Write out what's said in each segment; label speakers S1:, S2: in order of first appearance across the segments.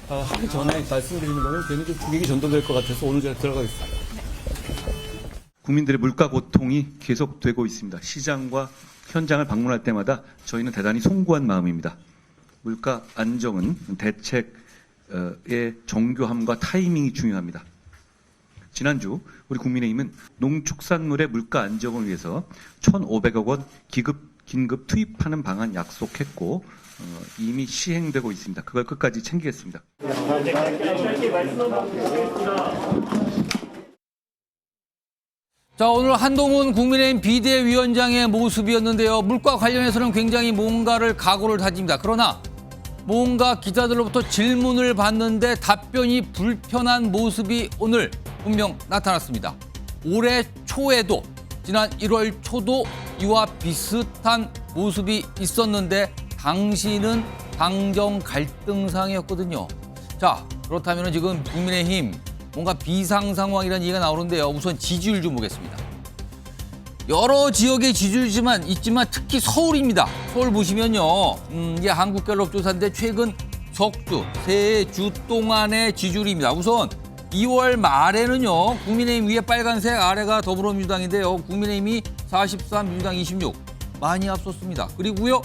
S1: 하기 전에 말씀드리는 거는 괜히 좀 주객이 전도될 것 같아서 오늘 제가 들어가겠습니다.
S2: 국민들의 물가 고통이 계속되고 있습니다. 시장과 현장을 방문할 때마다 저희는 대단히 송구한 마음입니다. 물가 안정은 대책의 정교함과 타이밍이 중요합니다. 지난주 우리 국민의힘은 농축산물의 물가 안정을 위해서 1,500억 원 긴급 투입하는 방안 약속했고 이미 시행되고 있습니다. 그걸 끝까지 챙기겠습니다.
S3: 자, 오늘 한동훈 국민의힘 비대위원장의 모습이었는데요. 물가 관련해서는 굉장히 뭔가를 각오를 다집니다. 그러나 뭔가 기자들로부터 질문을 받는데 답변이 불편한 모습이 오늘 분명 나타났습니다. 올해 초에도 지난 1월 초도 이와 비슷한 모습이 있었는데 당시는 당정 갈등상이었거든요. 자, 그렇다면 지금 국민의힘 뭔가 비상 상황이라는 얘기가 나오는데요. 우선 지지율 좀 보겠습니다. 여러 지역의 지지율이지만 있지만 특히 서울입니다. 서울 보시면요. 이게 한국갤럽 조사인데 최근 석주, 세 주 동안의 지지율입니다. 우선 2월 말에는요. 국민의힘 위에 빨간색, 아래가 더불어민주당인데요. 국민의힘이 44, 민주당 26. 많이 앞섰습니다. 그리고요.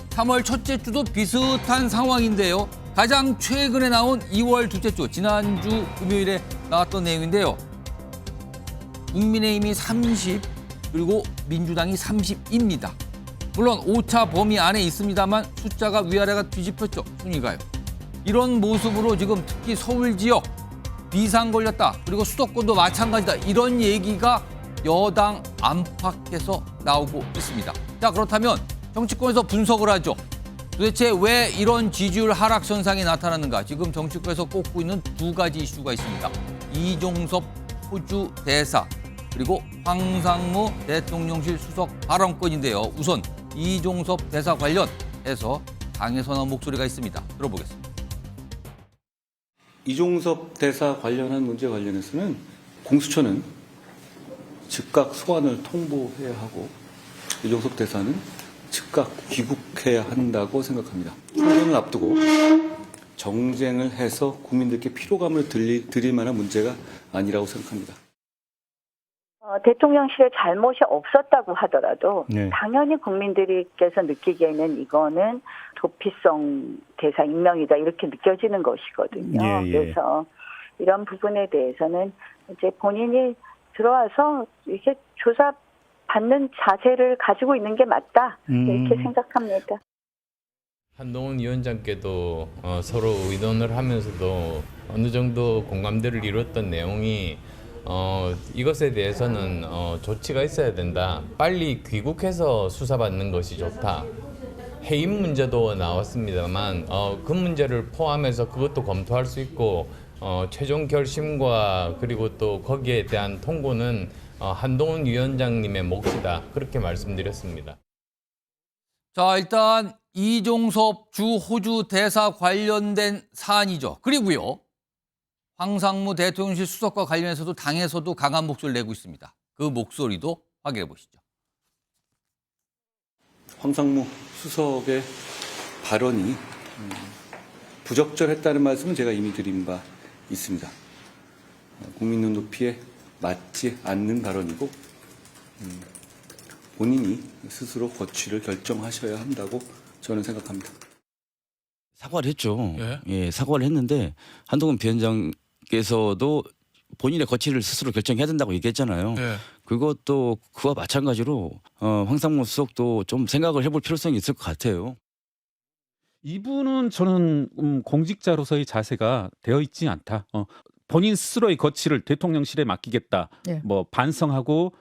S3: 3월 첫째 주도 비슷한 상황인데요. 가장 최근에 나온 2월 둘째 주, 지난주 금요일에 나왔던 내용인데요. 국민의힘이 30, 그리고 민주당이 30입니다. 물론 오차 범위 안에 있습니다만 숫자가 위아래가 뒤집혔죠. 순위가요. 이런 모습으로 지금 특히 서울 지역 비상 걸렸다. 그리고 수도권도 마찬가지다. 이런 얘기가 여당 안팎에서 나오고 있습니다. 자, 그렇다면 정치권에서 분석을 하죠. 도대체 왜 이런 지지율 하락 현상이 나타났는가? 지금 정치권에서 꼽고 있는 두 가지 이슈가 있습니다. 이종섭 호주 대사 그리고 황상무 대통령실 수석 발언권인데요. 우선 이종섭 대사 관련해서 당에서 나온 목소리가 있습니다. 들어보겠습니다.
S1: 이종섭 대사 관련한 문제 관련해서는 공수처는 즉각 소환을 통보해야 하고 이종섭 대사는 즉각 귀국해야 한다고 생각합니다. 총선을 앞두고 정쟁을 해서 국민들께 피로감을 드릴 만한 문제가 아니라고 생각합니다.
S4: 대통령실에 잘못이 없었다고 하더라도
S1: 네.
S4: 당연히 국민들께서 느끼기에는 이거는 도피성 대사 임명이다 이렇게 느껴지는 것이거든요.
S1: 예.
S4: 그래서 이런 부분에 대해서는 이제 본인이 들어와서 이렇게 조사받는 자세를 가지고 있는 게 맞다 이렇게 생각합니다.
S5: 한동훈 위원장께도 서로 의논을 하면서도 어느 정도 공감대를 이뤘던 내용이 이것에 대해서는 조치가 있어야 된다. 빨리 귀국해서 수사받는 것이 좋다. 해임 문제도 나왔습니다만 그 문제를 포함해서 그것도 검토할 수 있고 최종 결심과 그리고 또 거기에 대한 통보는 한동훈 위원장님의 몫이다. 그렇게 말씀드렸습니다.
S3: 자, 일단 이종섭 주 호주 대사 관련된 사안이죠. 그리고요. 황상무 대통령실 수석과 관련해서도 당에서도 강한 목소리를 내고 있습니다. 그 목소리도 확인해 보시죠.
S1: 황상무 수석의 발언이 부적절했다는 말씀은 제가 이미 드린 바 있습니다. 국민 눈높이에 맞지 않는 발언이고 본인이 스스로 거취를 결정하셔야 한다고 저는 생각합니다.
S6: 사과를 했죠.
S3: 예?
S6: 예, 사과를 했는데 한동훈 위원장께서도 본인의 거취를 스스로 결정해야 된다고 얘기했잖아요.
S3: 예.
S6: 그것도 그와 마찬가지로 황상무 수석도 좀 생각을 해볼 필요성이 있을 것 같아요.
S7: 이분은 저는 공직자로서의 자세가 되어 있지 않다. 본인 스스로의 거취를 대통령실에 맡기겠다.
S8: 네.
S7: 뭐 반성하고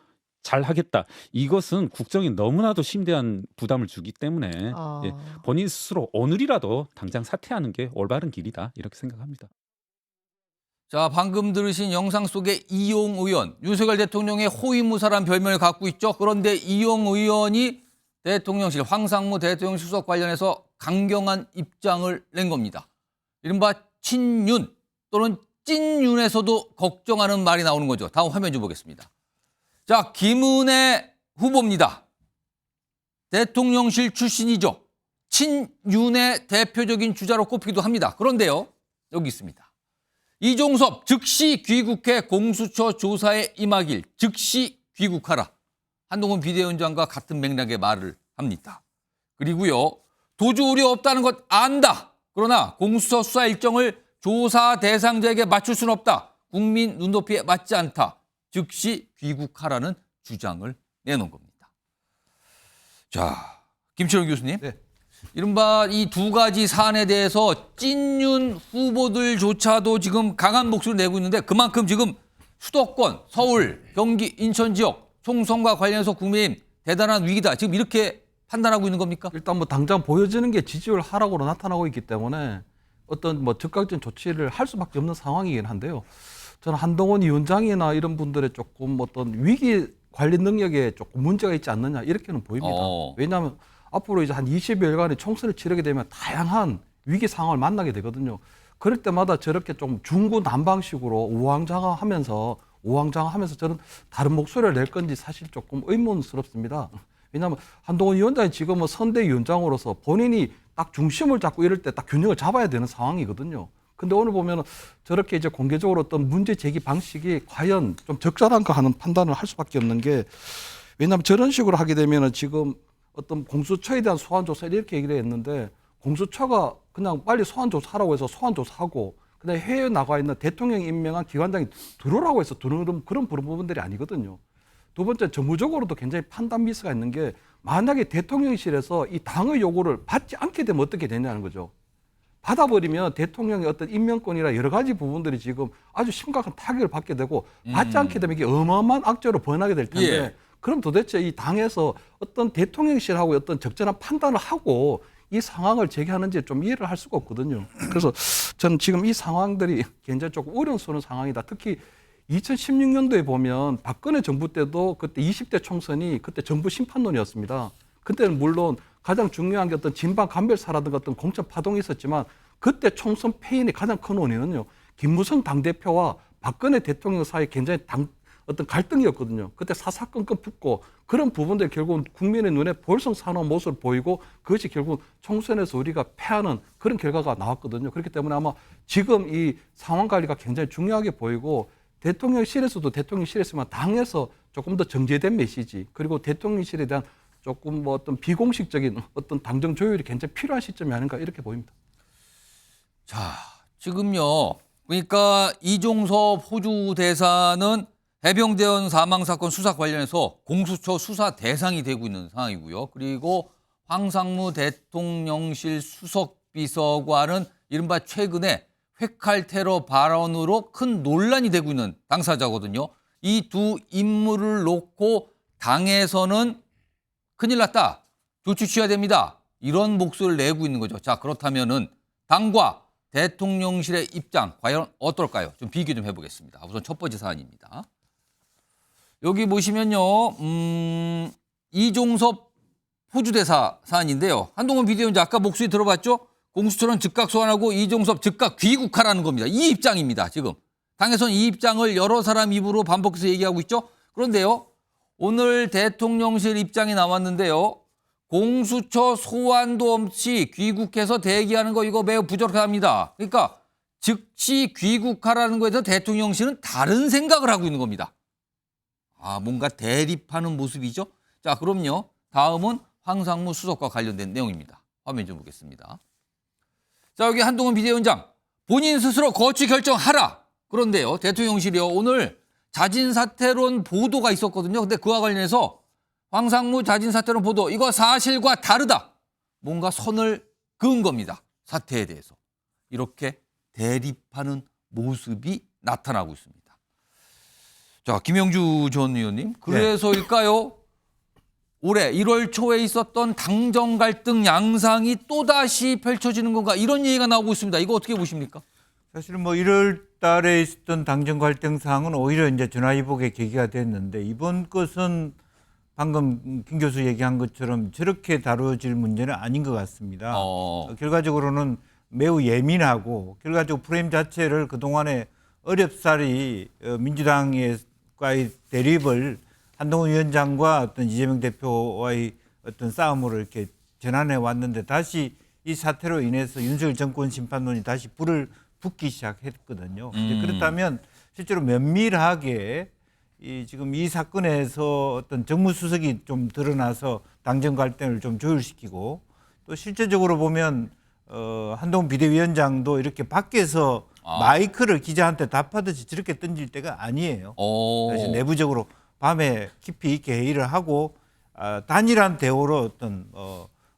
S7: 잘 하겠다. 이것은 국정에 너무나도 심대한 부담을 주기 때문에 예, 본인 스스로 오늘이라도 당장 사퇴하는 게 올바른 길이다. 이렇게 생각합니다.
S3: 자, 방금 들으신 영상 속의 이용 의원, 윤석열 대통령의 호위무사란 별명을 갖고 있죠. 그런데 이용 의원이 대통령실, 황상무 대통령실 수석 관련해서 강경한 입장을 낸 겁니다. 이른바 친윤 또는 찐윤에서도 걱정하는 말이 나오는 거죠. 다음 화면 좀 보겠습니다. 자, 김은혜 후보입니다. 대통령실 출신이죠. 친윤의 대표적인 주자로 꼽히기도 합니다. 그런데요, 여기 있습니다. 이종섭 즉시 귀국해 공수처 조사에 임하길 즉시 귀국하라. 한동훈 비대위원장과 같은 맥락의 말을 합니다. 그리고요. 도주 우려 없다는 것 안다. 그러나 공수처 수사 일정을 조사 대상자에게 맞출 수는 없다. 국민 눈높이에 맞지 않다. 즉시 귀국하라는 주장을 내놓은 겁니다. 자, 김철원 교수님.
S8: 네.
S3: 이른바 이 두 가지 사안에 대해서 찐윤 후보들조차도 지금 강한 목소리를 내고 있는데 그만큼 지금 수도권, 서울, 경기, 인천 지역 총선과 관련해서 국민의힘 대단한 위기다. 지금 이렇게 판단하고 있는 겁니까?
S8: 일단 뭐 당장 보여지는 게 지지율 하락으로 나타나고 있기 때문에 어떤 뭐 즉각적인 조치를 할 수밖에 없는 상황이긴 한데요. 저는 한동훈 위원장이나 이런 분들의 조금 어떤 위기 관리 능력에 조금 문제가 있지 않느냐 이렇게는 보입니다. 왜냐하면 앞으로 이제 한 20여일간의 총선을 치르게 되면 다양한 위기 상황을 만나게 되거든요. 그럴 때마다 저렇게 좀 중구난방식으로 우왕좌왕하면서 저는 다른 목소리를 낼 건지 사실 조금 의문스럽습니다. 왜냐하면 한동훈 위원장이 지금 뭐 선대위원장으로서 본인이 딱 중심을 잡고 이럴 때 딱 균형을 잡아야 되는 상황이거든요. 근데 오늘 보면 저렇게 이제 공개적으로 어떤 문제 제기 방식이 과연 좀 적절한가 하는 판단을 할 수밖에 없는 게, 왜냐하면 저런 식으로 하게 되면 지금 어떤 공수처에 대한 소환조사 이렇게 얘기를 했는데 공수처가 그냥 빨리 소환조사하라고 해서 소환조사하고 그다음에 해외에 나가 있는 대통령이 임명한 기관장이 들어오라고 해서 들어오는 그런 부분들이 아니거든요. 두 번째, 정무적으로도 굉장히 판단 미스가 있는 게, 만약에 대통령실에서 이 당의 요구를 받지 않게 되면 어떻게 되냐는 거죠. 받아버리면 대통령의 어떤 임명권이나 여러 가지 부분들이 지금 아주 심각한 타격을 받게 되고, 받지 않게 되면 이게 어마어마한 악재로 번하게 될 텐데,
S3: 예.
S8: 그럼 도대체 이 당에서 어떤 대통령실하고 어떤 적절한 판단을 하고 이 상황을 제기하는지 좀 이해를 할 수가 없거든요. 그래서 저는 지금 이 상황들이 굉장히 조금 어려운 상황이다. 특히 2016년도에 보면 박근혜 정부 때도 그때 20대 총선이 그때 정부 심판론이었습니다. 그때는 물론 가장 중요한 게 어떤 진방 감별사라든가 어떤 공천 파동이 있었지만, 그때 총선 패인의 가장 큰 원인은요, 김무성 당대표와 박근혜 대통령 사이에 굉장히 어떤 갈등이었거든요. 그때 사사건건 붙고 그런 부분들이 결국은 국민의 눈에 볼썽사나운 모습을 보이고, 그것이 결국 총선에서 우리가 패하는 그런 결과가 나왔거든요. 그렇기 때문에 아마 지금 이 상황 관리가 굉장히 중요하게 보이고, 대통령실에서도 대통령실에서만 당에서 조금 더 정제된 메시지, 그리고 대통령실에 대한 조금 뭐 어떤 비공식적인 어떤 당정 조율이 굉장히 필요한 시점이 아닌가 이렇게 보입니다.
S3: 자, 지금요. 그러니까 이종섭 호주 대사는 해병대원 사망 사건 수사 관련해서 공수처 수사 대상이 되고 있는 상황이고요. 그리고 황상무 대통령실 수석비서관은 이른바 최근에 회칼 테러 발언으로 큰 논란이 되고 있는 당사자거든요. 이 두 인물을 놓고 당에서는 큰일 났다, 조치 취해야 됩니다, 이런 목소리를 내고 있는 거죠. 자, 그렇다면은 당과 대통령실의 입장 과연 어떨까요? 좀 비교 좀 해보겠습니다. 우선 첫 번째 사안입니다. 여기 보시면요, 이종섭 호주대사 사안인데요. 한동훈 비대위원장 아까 목소리 들어봤죠? 공수처는 즉각 소환하고 이종섭 즉각 귀국하라는 겁니다. 이 입장입니다. 지금 당에서는 이 입장을 여러 사람 입으로 반복해서 얘기하고 있죠. 그런데요, 오늘 대통령실 입장이 나왔는데요. 공수처 소환도 없이 귀국해서 대기하는 거 이거 매우 부적합니다. 그러니까 즉시 귀국하라는 거에서 대통령실은 다른 생각을 하고 있는 겁니다. 아, 뭔가 대립하는 모습이죠. 자, 그럼요. 다음은 황상무 수석과 관련된 내용입니다. 화면 좀 보겠습니다. 자, 여기 한동훈 비대위원장 본인 스스로 거취 결정하라. 그런데요, 대통령실이요, 오늘 자진 사퇴론 보도가 있었거든요. 근데 그와 관련해서 황상무 자진 사퇴론 보도 이거 사실과 다르다, 뭔가 선을 그은 겁니다. 사퇴에 대해서 이렇게 대립하는 모습이 나타나고 있습니다. 자, 김영주 전 의원님, 그래서일까요? 올해 1월 초에 있었던 당정 갈등 양상이 또다시 펼쳐지는 건가, 이런 얘기가 나오고 있습니다. 이거 어떻게 보십니까?
S9: 사실은 뭐 1월 달에 있었던 당정 갈등 사항은 오히려 이제 전화위복의 계기가 됐는데, 이번 것은 방금 김 교수 얘기한 것처럼 저렇게 다뤄질 문제는 아닌 것 같습니다. 결과적으로는 매우 예민하고, 결과적으로 프레임 자체를 그동안에 어렵사리 민주당과의 대립을 한동훈 위원장과 어떤 이재명 대표와의 어떤 싸움으로 이렇게 전환해 왔는데, 다시 이 사태로 인해서 윤석열 정권 심판론이 다시 불을 붙기 시작했거든요. 이제 그렇다면 실제로 면밀하게 지금 이 사건에서 어떤 정무수석이 좀 드러나서 당정 갈등을 좀 조율시키고 또 실제적으로 보면 한동훈 비대위원장도 이렇게 밖에서 마이크를 기자한테 답하듯이 저렇게 던질 때가 아니에요. 사실 내부적으로 밤에 깊이 있게 회의를 하고 단일한 대우로 어떤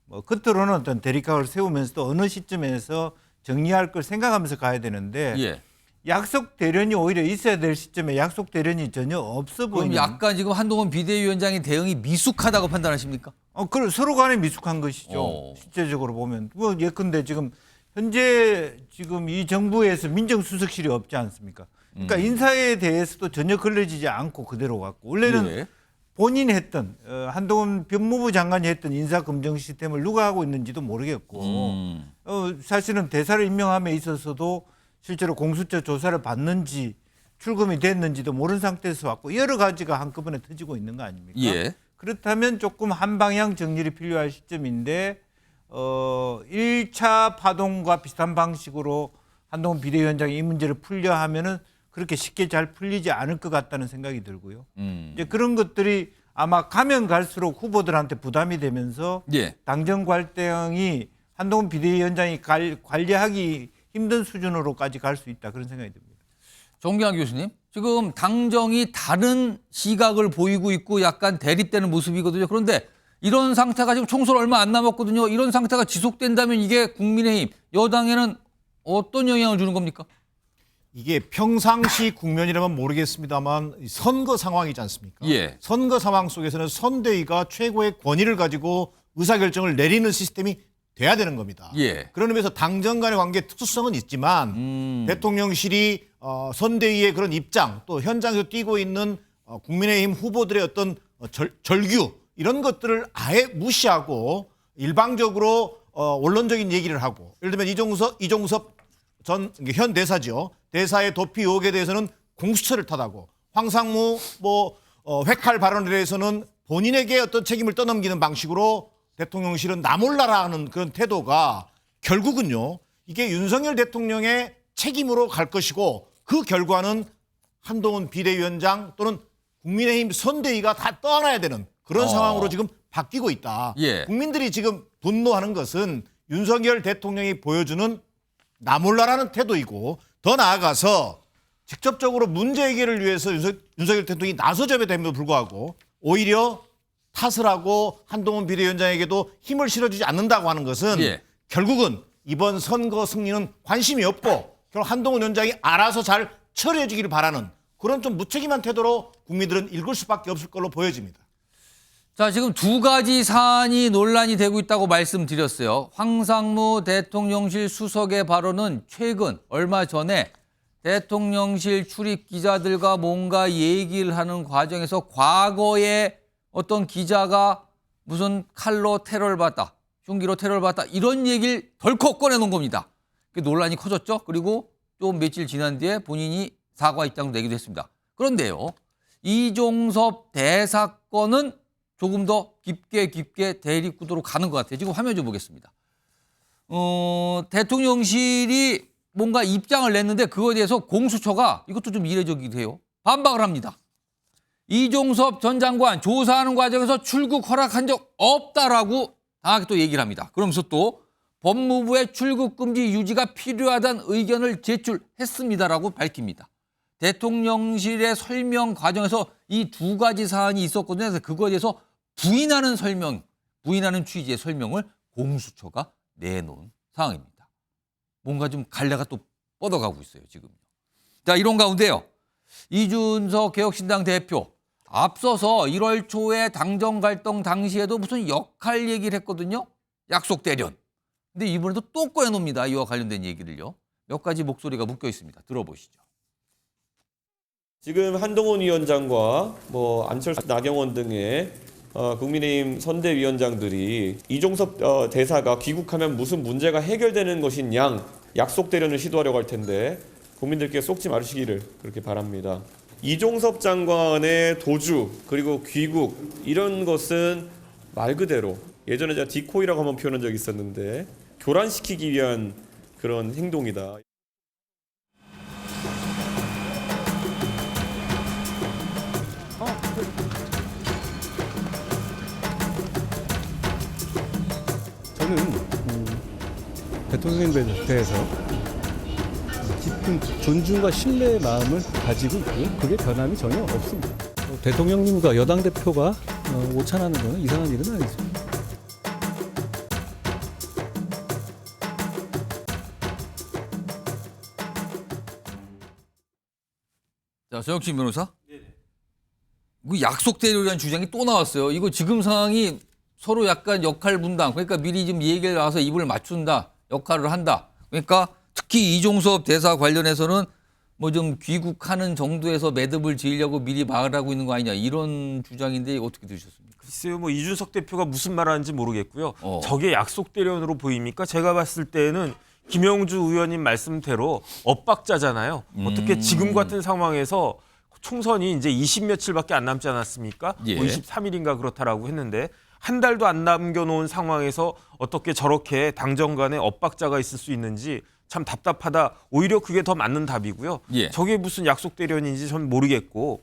S9: 겉으로는 어떤 대립각을 세우면서도 어느 시점에서 정리할 걸 생각하면서 가야 되는데
S3: 예.
S9: 약속 대련이 오히려 있어야 될 시점에 약속 대련이 전혀 없어
S3: 그럼
S9: 보이는.
S3: 약간 지금 한동훈 비대위원장의 대응이 미숙하다고 판단하십니까?
S9: 그 서로 간에 미숙한 것이죠. 실제적으로 보면 예컨대 지금 현재 지금 이 정부에서 민정수석실이 없지 않습니까? 그러니까 인사에 대해서도 전혀 걸러지지 않고 그대로 갔고 원래는
S3: 예.
S9: 본인이 했던 한동훈 법무부 장관이 했던 인사검증 시스템을 누가 하고 있는지도 모르겠고 사실은 대사를 임명함에 있어서도 실제로 공수처 조사를 받는지 출금이 됐는지도 모르는 상태에서 왔고 여러 가지가 한꺼번에 터지고 있는 거 아닙니까?
S3: 예.
S9: 그렇다면 조금 한 방향 정리를 필요할 시점인데 1차 파동과 비슷한 방식으로 한동훈 비대위원장이 이 문제를 풀려 하면은 그렇게 쉽게 잘 풀리지 않을 것 같다는 생각이 들고요. 이제 그런 것들이 아마 가면 갈수록 후보들한테 부담이 되면서
S3: 예.
S9: 당정 갈등이 한동훈 비대위원장이 관리하기 힘든 수준으로까지 갈 수 있다 그런 생각이 듭니다.
S3: 정기환 교수님, 지금 당정이 다른 시각을 보이고 있고 약간 대립되는 모습이거든요. 그런데 이런 상태가 지금 총선 얼마 안 남았거든요. 이런 상태가 지속된다면 이게 국민의힘, 여당에는 어떤 영향을 주는 겁니까?
S10: 이게 평상시 국면이라면 모르겠습니다만 선거 상황이지 않습니까?
S3: 예.
S10: 선거 상황 속에서는 선대위가 최고의 권위를 가지고 의사결정을 내리는 시스템이 돼야 되는 겁니다.
S3: 예.
S10: 그런 의미에서 당정 간의 관계 특수성은 있지만 대통령실이 선대위의 그런 입장 또 현장에서 뛰고 있는 국민의힘 후보들의 어떤 절규 이런 것들을 아예 무시하고 일방적으로 원론적인 얘기를 하고 예를 들면 이종섭 전 현 대사죠. 대사의 도피 의혹에 대해서는 공수처를 탓하고 황상무 회칼 발언에 대해서는 본인에게 어떤 책임을 떠넘기는 방식으로 대통령실은 나 몰라라 하는 그런 태도가 결국은요. 이게 윤석열 대통령의 책임으로 갈 것이고 그 결과는 한동훈 비대위원장 또는 국민의힘 선대위가 다 떠안아야 되는 그런 상황으로 지금 바뀌고 있다.
S3: 예.
S10: 국민들이 지금 분노하는 것은 윤석열 대통령이 보여주는 나 몰라라는 태도이고 더 나아가서 직접적으로 문제 해결을 위해서 윤석열 대통령이 나서줘야 됨에도 불구하고 오히려 탓을 하고 한동훈 비대위원장에게도 힘을 실어주지 않는다고 하는 것은
S3: 예.
S10: 결국은 이번 선거 승리는 관심이 없고 결국 한동훈 위원장이 알아서 잘 처리해 주기를 바라는 그런 좀 무책임한 태도로 국민들은 읽을 수밖에 없을 걸로 보여집니다.
S3: 자, 지금 두 가지 사안이 논란이 되고 있다고 말씀드렸어요. 황상무 대통령실 수석의 발언은 최근 얼마 전에 대통령실 출입 기자들과 뭔가 얘기를 하는 과정에서 과거에 어떤 기자가 무슨 칼로 테러를 받았다, 흉기로 테러를 받았다 이런 얘기를 덜컥 꺼내놓은 겁니다. 그 논란이 커졌죠. 그리고 좀 며칠 지난 뒤에 본인이 사과 입장도 내기도 했습니다. 그런데요, 이종섭 대사건은 조금 더 깊게 대립구도로 가는 것 같아요. 지금 화면 좀 보겠습니다. 대통령실이 뭔가 입장을 냈는데 그거에 대해서 공수처가 이것도 좀 이례적이기도 해요. 반박을 합니다. 이종섭 전 장관 조사하는 과정에서 출국 허락한 적 없다라고 강하게 또 얘기를 합니다. 그러면서 또 법무부의 출국 금지 유지가 필요하다는 의견을 제출했습니다라고 밝힙니다. 대통령실의 설명 과정에서 이 두 가지 사안이 있었거든요. 그래서 그거에 대해서 부인하는 취지의 설명을 공수처가 내놓은 상황입니다. 뭔가 좀 갈래가 또 뻗어가고 있어요, 지금. 자, 이런 가운데요. 이준석 개혁신당 대표 앞서서 1월 초에 당정 갈등 당시에도 무슨 역할 얘기를 했거든요. 약속 대련. 근데 이번에도 또 꺼내놉니다. 이와 관련된 얘기를요. 몇 가지 목소리가 묶여 있습니다. 들어보시죠.
S11: 지금 한동훈 위원장과 안철수, 나경원 등의 국민의힘 선대위원장들이 이종섭 대사가 귀국하면 무슨 문제가 해결되는 것인 양 약속 대련을 시도하려고 할 텐데 국민들께 속지 마시기를 그렇게 바랍니다. 이종섭 장관의 도주 그리고 귀국 이런 것은 말 그대로 예전에 제가 디코이라고 한번 표현한 적이 있었는데 교란시키기 위한 그런 행동이다.
S12: 저는 대통령님에 대해서 깊은 존중과 신뢰의 마음을 가지고 있고요. 그게 변함이 전혀 없습니다. 대통령님과 여당 대표가 오찬하는 것은 이상한 일은 아니죠.
S3: 자, 정혁진 변호사. 그 약속 대로라는 주장이 또 나왔어요. 이거 지금 상황이 서로 약간 역할 분담. 그러니까 미리 좀 얘기를 나와서 입을 맞춘다. 역할을 한다. 그러니까 특히 이종섭 대사 관련해서는 뭐 좀 귀국하는 정도에서 매듭을 지으려고 미리 말하고 있는 거 아니냐. 이런 주장인데 어떻게 들으셨습니까?
S13: 글쎄요, 뭐 이준석 대표가 무슨 말하는지 모르겠고요. 저게 약속 대련으로 보입니까? 제가 봤을 때는 김영주 의원님 말씀대로 엇박자잖아요. 어떻게 지금 같은 상황에서 총선이 이제 20 며칠밖에 안 남지 않았습니까?
S3: 예.
S13: 뭐 23일인가 그렇다라고 했는데 한 달도 안 남겨놓은 상황에서 어떻게 저렇게 당정 간에 엇박자가 있을 수 있는지 참 답답하다. 오히려 그게 더 맞는 답이고요.
S3: 예.
S13: 저게 무슨 약속 대련인지 전 모르겠고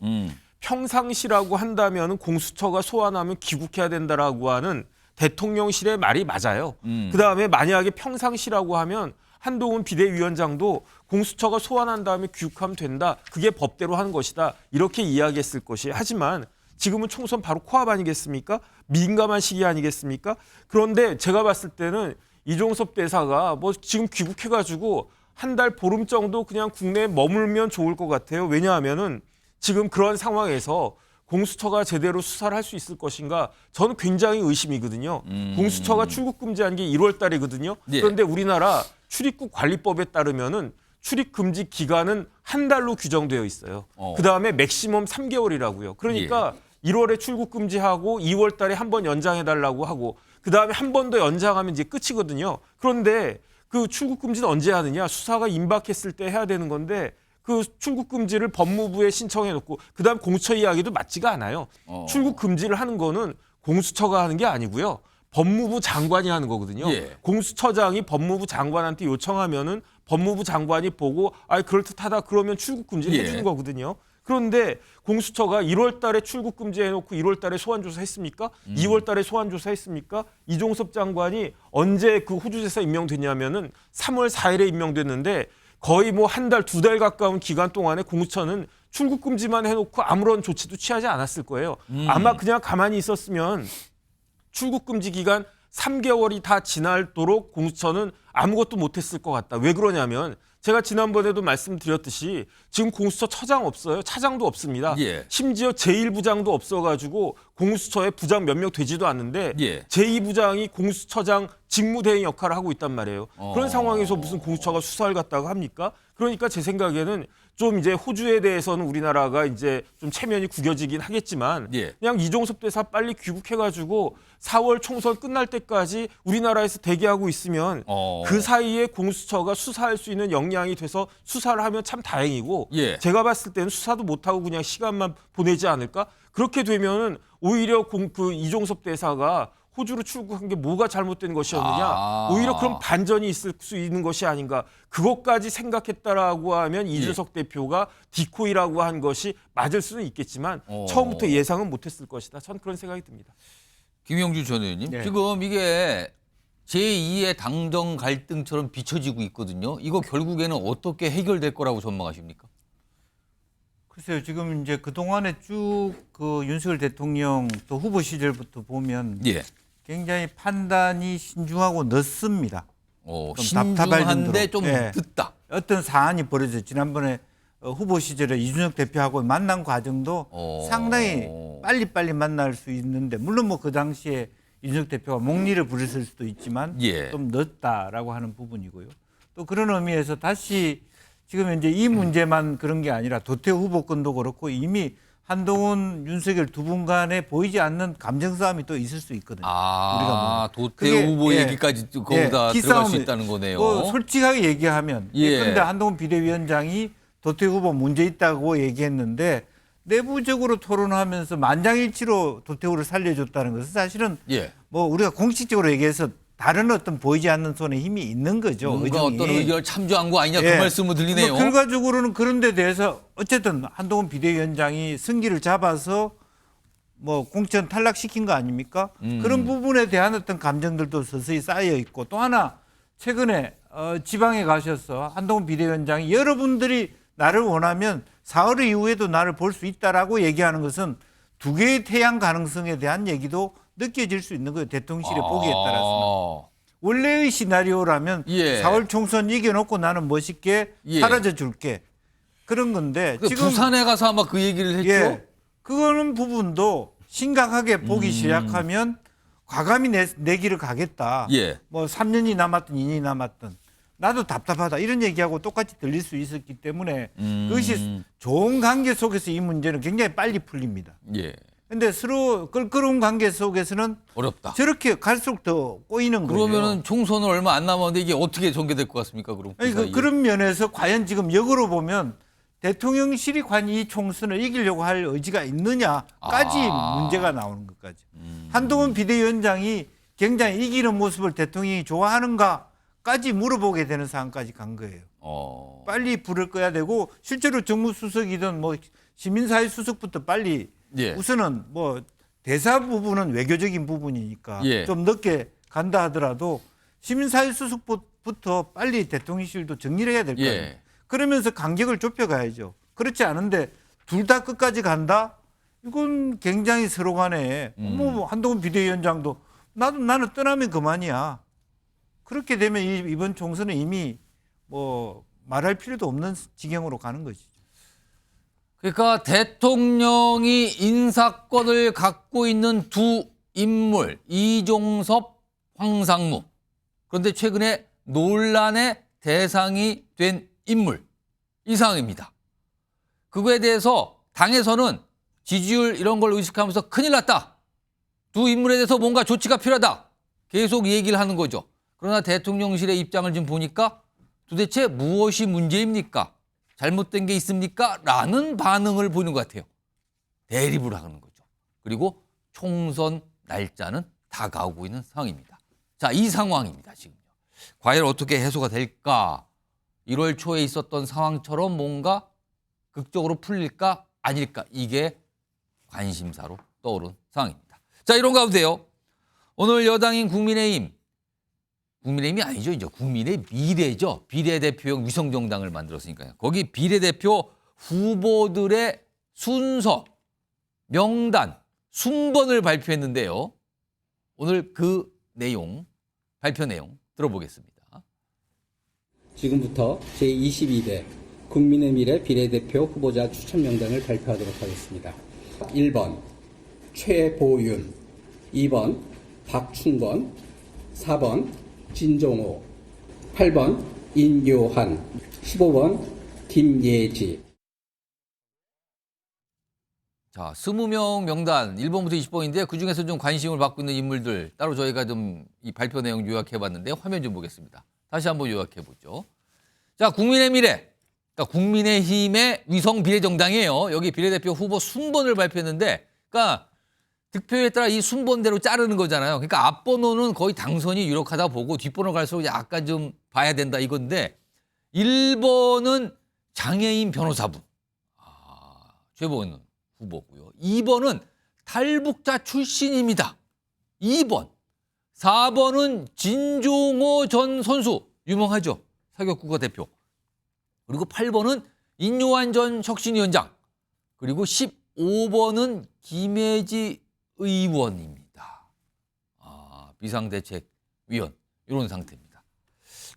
S13: 평상시라고 한다면 공수처가 소환하면 귀국해야 된다라고 하는 대통령실의 말이 맞아요. 그다음에 만약에 평상시라고 하면 한동훈 비대위원장도 공수처가 소환한 다음에 귀국하면 된다. 그게 법대로 하는 것이다. 이렇게 이야기했을 것이. 하지만 지금은 총선 바로 코앞 아니겠습니까? 민감한 시기 아니겠습니까? 그런데 제가 봤을 때는 이종섭 대사가 뭐 지금 귀국해가지고 한 달 보름 정도 그냥 국내에 머물면 좋을 것 같아요. 왜냐하면은 지금 그런 상황에서 공수처가 제대로 수사를 할 수 있을 것인가 저는 굉장히 의심이거든요. 공수처가 출국 금지한 게 1월 달이거든요.
S3: 예.
S13: 그런데 우리나라 출입국 관리법에 따르면은 출입 금지 기간은 한 달로 규정되어 있어요. 그다음에 맥시멈 3개월이라고요. 그러니까 1월에 출국 금지하고 2월 달에 한 번 연장해 달라고 하고 그다음에 한 번 더 연장하면 이제 끝이거든요. 그런데 그 출국 금지는 언제 하느냐? 수사가 임박했을 때 해야 되는 건데 그 출국 금지를 법무부에 신청해 놓고 그다음 공수처 이야기도 맞지가 않아요. 출국 금지를 하는 거는 공수처가 하는 게 아니고요. 법무부 장관이 하는 거거든요.
S3: 예.
S13: 공수처장이 법무부 장관한테 요청하면은 법무부 장관이 보고 그럴듯하다 그러면 출국 금지를
S3: 예.
S13: 해주는 거거든요. 그런데 공수처가 1월 달에 출국 금지해놓고 1월 달에 소환조사 했습니까? 2월 달에 소환조사 했습니까? 이종섭 장관이 언제 그 호주에서 임명됐냐면은 3월 4일에 임명됐는데 거의 뭐 한 달, 2달 가까운 기간 동안에 공수처는 출국 금지만 해놓고 아무런 조치도 취하지 않았을 거예요. 아마 그냥 가만히 있었으면 출국 금지 기간 3개월이 다 지나도록 공수처는 아무것도 못했을 것 같다. 왜 그러냐면 제가 지난번에도 말씀드렸듯이 지금 공수처 처장 없어요. 차장도 없습니다.
S3: 예.
S13: 심지어 제1부장도 없어가지고 공수처에 부장 몇 명 되지도 않는데
S3: 예.
S13: 제2부장이 공수처장 직무대행 역할을 하고 있단 말이에요. 그런 상황에서 무슨 공수처가 수사를 갖다가 합니까? 그러니까 제 생각에는 좀 이제 호주에 대해서는 우리나라가 이제 좀 체면이 구겨지긴 하겠지만
S3: 예.
S13: 그냥 이종섭 대사 빨리 귀국해가지고 4월 총선 끝날 때까지 우리나라에서 대기하고 있으면 그 사이에 공수처가 수사할 수 있는 역량이 돼서 수사를 하면 참 다행이고
S3: 예.
S13: 제가 봤을 때는 수사도 못하고 그냥 시간만 보내지 않을까? 그렇게 되면은 오히려 그 이종섭 대사가 호주로 출국한 게 뭐가 잘못된 것이었느냐. 오히려 그런 반전이 있을 수 있는 것이 아닌가. 그것까지 생각했다라고 하면 이준석 대표가 디코이라고 한 것이 맞을 수는 있겠지만 처음부터 예상은 못했을 것이다. 전 그런 생각이 듭니다.
S3: 김영주 전 의원님.
S10: 네.
S3: 지금 이게 제2의 당정 갈등처럼 비춰지고 있거든요. 이거 결국에는 어떻게 해결될 거라고 전망하십니까?
S9: 글쎄요, 지금 이제 그동안에 쭉 그 윤석열 대통령 또 후보 시절부터 보면
S3: 예.
S9: 굉장히 판단이 신중하고 늦습니다. 좀
S3: 신중한데 좀
S9: 예.
S3: 늦다.
S9: 어떤 사안이 벌어져요. 지난번에 후보 시절에 이준석 대표하고 만난 과정도 상당히 빨리빨리 만날 수 있는데 물론 뭐 그 당시에 이준석 대표가 목리를 부렸을 수도 있지만
S3: 예.
S9: 좀 늦다라고 하는 부분이고요. 또 그런 의미에서 다시 지금 이제 이 문제만 그런 게 아니라 도태우 후보권도 그렇고 이미 한동훈, 윤석열 두 분 간에 보이지 않는 감정 싸움이 또 있을 수 있거든요. 우리가
S3: 도태우 후보 얘기까지 거기다 들어갈 수 있다는 거네요.
S9: 뭐 솔직하게 얘기하면 그런데
S3: 예.
S9: 한동훈 비대위원장이 도태우 후보 문제 있다고 얘기했는데 내부적으로 토론하면서 만장일치로 도태우를 살려줬다는 것은 사실은
S3: 예.
S9: 뭐 우리가 공식적으로 얘기해서 다른 어떤 보이지 않는 손에 힘이 있는 거죠.
S3: 뭔가
S9: 의정이.
S3: 어떤 의견을 참조한 거 아니냐
S9: 예.
S3: 그 말씀을 들리네요.
S9: 뭐 결과적으로는 그런 데 대해서 어쨌든 한동훈 비대위원장이 승기를 잡아서 뭐 공천 탈락시킨 거 아닙니까? 그런 부분에 대한 어떤 감정들도 서서히 쌓여 있고 또 하나 최근에 지방에 가셔서 한동훈 비대위원장이 여러분들이 나를 원하면 4월 이후에도 나를 볼 수 있다라고 얘기하는 것은 두 개의 태양 가능성에 대한 얘기도 느껴질 수 있는 거예요. 대통령실의 보기에 따라서는. 원래의 시나리오라면
S3: 예.
S9: 4월 총선 이겨놓고 나는 멋있게
S3: 예.
S9: 사라져 줄게. 그런 건데
S3: 지금 부산에 가서 아마 그 얘기를 했죠.
S9: 예, 그거는 부분도 심각하게 보기 시작하면 과감히 내 길을 가겠다.
S3: 예.
S9: 뭐 3년이 남았든 2년이 남았든 나도 답답하다 이런 얘기하고 똑같이 들릴 수 있었기 때문에 그것이 좋은 관계 속에서 이 문제는 굉장히 빨리 풀립니다.
S3: 예.
S9: 근데 서로 껄끄러운 관계 속에서는
S3: 어렵다.
S9: 저렇게 갈수록 더 꼬이는 거예요.
S3: 그러면은 총선은 얼마 안 남았는데 이게 어떻게 전개될 것 같습니까? 그럼
S9: 아니, 그런 면에서 과연 지금 역으로 보면 대통령실이 과연 이 총선을 이기려고 할 의지가 있느냐까지 문제가 나오는 것까지. 한동훈 비대위원장이 굉장히 이기는 모습을 대통령이 좋아하는가까지 물어보게 되는 상황까지 간 거예요. 빨리 불을 꺼야 되고 실제로 정무수석이든 뭐 시민사회 수석부터 빨리
S3: 예.
S9: 우선은 뭐 대사 부분은 외교적인 부분이니까
S3: 예.
S9: 좀 늦게 간다 하더라도 시민사회 수석부터 빨리 대통령실도 정리를 해야 될 거예요.
S3: 예.
S9: 그러면서 간격을 좁혀가야죠. 그렇지 않은데 둘 다 끝까지 간다? 이건 굉장히 서로 간에 뭐 한동훈 비대위원장도 나는 떠나면 그만이야. 그렇게 되면 이번 총선은 이미 뭐 말할 필요도 없는 지경으로 가는 것이죠.
S3: 그러니까 대통령이 인사권을 갖고 있는 두 인물, 이종섭, 황상무. 그런데 최근에 논란의 대상이 된 인물, 이 상황입니다. 그거에 대해서 당에서는 지지율 이런 걸 의식하면서 큰일 났다. 두 인물에 대해서 뭔가 조치가 필요하다. 계속 얘기를 하는 거죠. 그러나 대통령실의 입장을 좀 보니까 도대체 무엇이 문제입니까? 잘못된 게 있습니까? 라는 반응을 보이는 것 같아요. 대립을 하는 거죠. 그리고 총선 날짜는 다가오고 있는 상황입니다. 자, 이 상황입니다, 지금요. 과연 어떻게 해소가 될까? 1월 초에 있었던 상황처럼 뭔가 극적으로 풀릴까? 아닐까? 이게 관심사로 떠오른 상황입니다. 자, 이런 가운데요. 오늘 여당인 국민의힘이 아니죠. 이제 국민의 미래죠. 비례대표형 위성정당을 만들었으니까요. 거기 비례대표 후보들의 순서, 명단, 순번을 발표했는데요. 오늘 그 내용, 발표 내용 들어보겠습니다.
S14: 지금부터 제22대 국민의 미래 비례대표 후보자 추천 명단을 발표하도록 하겠습니다. 1번 최보윤, 2번 박충건, 4번 진종호, 8번 인요한, 15번 김예지.
S3: 자, 20명 명단 1번부터 20번인데 그중에서 좀 관심을 받고 있는 인물들 따로 저희가 좀 이 발표 내용 요약해 봤는데 화면 좀 보겠습니다. 다시 한번 요약해 보죠. 자, 국민의 미래. 그러니까 국민의힘의 위성 비례정당이에요. 여기 비례대표 후보 순번을 발표했는데 그러니까 득표에 따라 이 순번대로 자르는 거잖아요. 그러니까 앞번호는 거의 당선이 유력하다 보고 뒷번호 갈수록 약간 좀 봐야 된다 이건데 1번은 장애인 변호사분. 최보은 후보고요. 2번은 탈북자 출신입니다. 2번. 4번은 진종호 전 선수. 유명하죠. 사격국가 대표. 그리고 8번은 인요한 전 혁신위원장. 그리고 15번은 김혜지 의원입니다. 비상대책위원. 이런 상태입니다.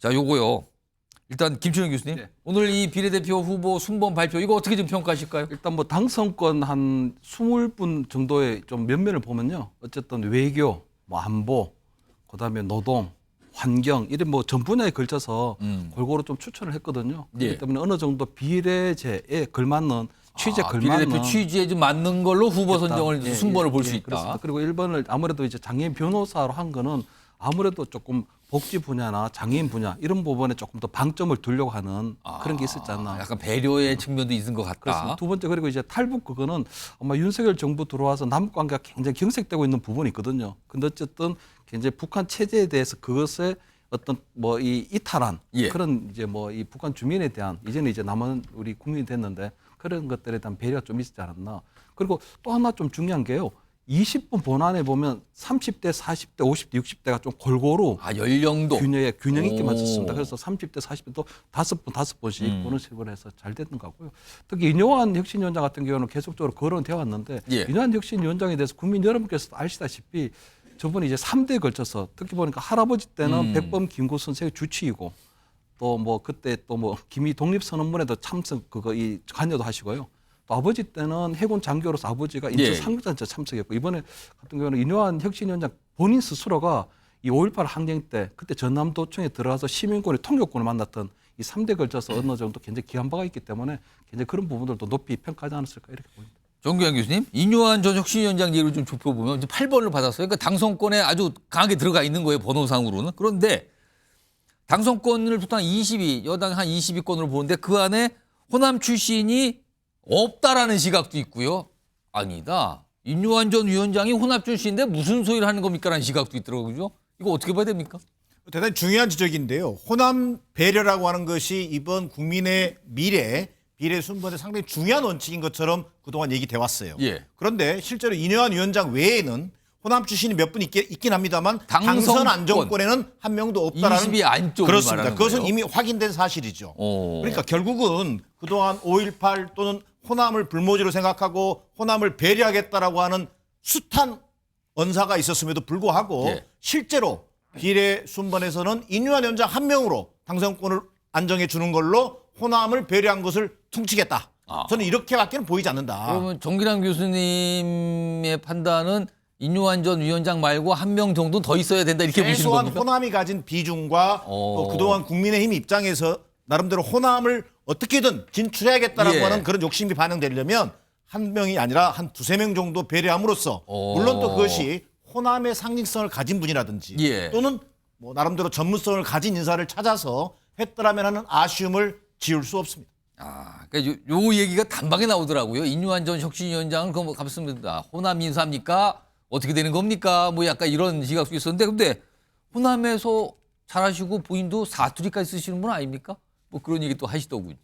S3: 자, 요거요. 일단 김춘영 교수님,
S8: 네.
S3: 오늘 이 비례대표 후보 순번 발표 이거 어떻게 좀 평가하실까요?
S8: 일단 뭐 당선권 한 20분 정도의 좀 면면을 보면요. 어쨌든 외교, 뭐 안보, 그다음에 노동, 환경 이런 뭐 전 분야에 걸쳐서 골고루 좀 추천을 했거든요. 그렇기
S3: 예.
S8: 때문에 어느 정도 비례제에 걸맞는 취지에 걸맞는
S3: 비례대표 취지에 좀 맞는 걸로 후보 선정을
S8: 예,
S3: 순번을 볼 수
S8: 예,
S3: 있다.
S8: 그렇습니다. 그리고 1번을 아무래도 이제 장애인 변호사로 한 거는 아무래도 조금 복지 분야나 장애인 분야 이런 부분에 조금 더 방점을 두려고 하는 그런 게 있었지 않나.
S3: 약간 배려의 측면도 있는 것 같다.
S8: 그렇습니다. 두 번째 그리고 이제 탈북 그거는 아마 윤석열 정부 들어와서 남북 관계가 굉장히 경색되고 있는 부분이 있거든요. 근데 어쨌든 굉장히 북한 체제에 대해서 그것에 어떤 뭐 이 이탈한
S3: 예.
S8: 그런 이제 뭐 이 북한 주민에 대한 이제는 이제 남은 우리 국민이 됐는데 그런 것들에 대한 배려가 좀 있지 않았나. 그리고 또 하나 좀 중요한 게요. 20분 본안에 보면 30대, 40대, 50대, 60대가 좀 골고루
S3: 연령도
S8: 균형 있게
S3: 오.
S8: 맞췄습니다. 그래서 30대, 40대 또 5번씩 보는 식으로 해서 잘 됐던 것 같고요. 특히 인요한 혁신위원장 같은 경우는 계속적으로 거론되어 왔는데
S3: 예.
S8: 인요한 혁신위원장에 대해서 국민 여러분께서도 아시다시피 저분이 이제 3대에 걸쳐서 특히 보니까 할아버지 때는 백범 김구 선생의 주치이고 또 뭐 그때 또 뭐 김희 독립선언문에도 참석 이 관여도 하시고요. 또 아버지 때는 해군 장교로서 아버지가 인천
S3: 예.
S8: 상륙전체 참석했고 이번에 같은 경우는 인요한 혁신위원장 본인 스스로가 이 5.18 항쟁 때 그때 전남도청에 들어가서 시민권의 통역권을 만났던 이 3대 걸쳐서 어느 정도 굉장히 귀한 바가 있기 때문에 굉장히 그런 부분들도 높이 평가하지 않았을까 이렇게 보입니다.
S3: 정규환 교수님, 인요한 전 혁신위원장 얘기를 좀 좁혀보면 8번을 받았어요. 그러니까 당선권에 아주 강하게 들어가 있는 거예요, 번호상으로는. 그런데 당선권을 보통 22, 여당 한 22건으로 보는데 그 안에 호남 출신이 없다라는 시각도 있고요. 아니다. 인요한 전 위원장이 호남 출신인데 무슨 소리를 하는 겁니까라는 시각도 있더라고요. 이거 어떻게 봐야 됩니까?
S10: 대단히 중요한 지적인데요. 호남 배려라고 하는 것이 이번 국민의 비례 순번에 상당히 중요한 원칙인 것처럼 그동안 얘기돼 왔어요.
S3: 예.
S10: 그런데 실제로 인요한 위원장 외에는 호남 출신이 몇 분 있긴 합니다만
S3: 당선권.
S10: 당선 안정권에는 한 명도 없다라는
S3: 22 안쪽을
S10: 그렇습니다.
S3: 말하는
S10: 그것은
S3: 거예요?
S10: 이미 확인된 사실이죠.
S3: 오.
S10: 그러니까 결국은 그동안 5.18 또는 호남을 불모지로 생각하고 호남을 배려하겠다라고 하는 숱한 언사가 있었음에도 불구하고
S3: 예.
S10: 실제로 비례 순번에서는 인요한 위원장 한 명으로 당선권을 안정해 주는 걸로 호남을 배려한 것을 퉁치겠다. 저는 이렇게밖에는 보이지 않는다.
S3: 그러면 정기란 교수님의 판단은 인요한 전 위원장 말고 한 명 정도는 더 있어야 된다 이렇게 보시는
S10: 최소한
S3: 겁니까?
S10: 호남이 가진 비중과 또 그동안 국민의힘 입장에서 나름대로 호남을 어떻게든 진출해야겠다라고
S3: 예.
S10: 하는 그런 욕심이 반영되려면 한 명이 아니라 한 두세 명 정도 배려함으로써 물론 또 그것이 호남의 상징성을 가진 분이라든지
S3: 예.
S10: 또는 뭐 나름대로 전문성을 가진 인사를 찾아서 했더라면 하는 아쉬움을 지울 수 없습니다.
S3: 그러니까 요 얘기가 단박에 나오더라고요. 인요한 전 혁신위원장은 그럼 가봤습니다. 호남 인사입니까? 어떻게 되는 겁니까? 뭐 약간 이런 시각도 있었는데 근데 호남에서 잘하시고 부인도 사투리까지 쓰시는 분 아닙니까? 뭐 그런 얘기 또 하시더군요.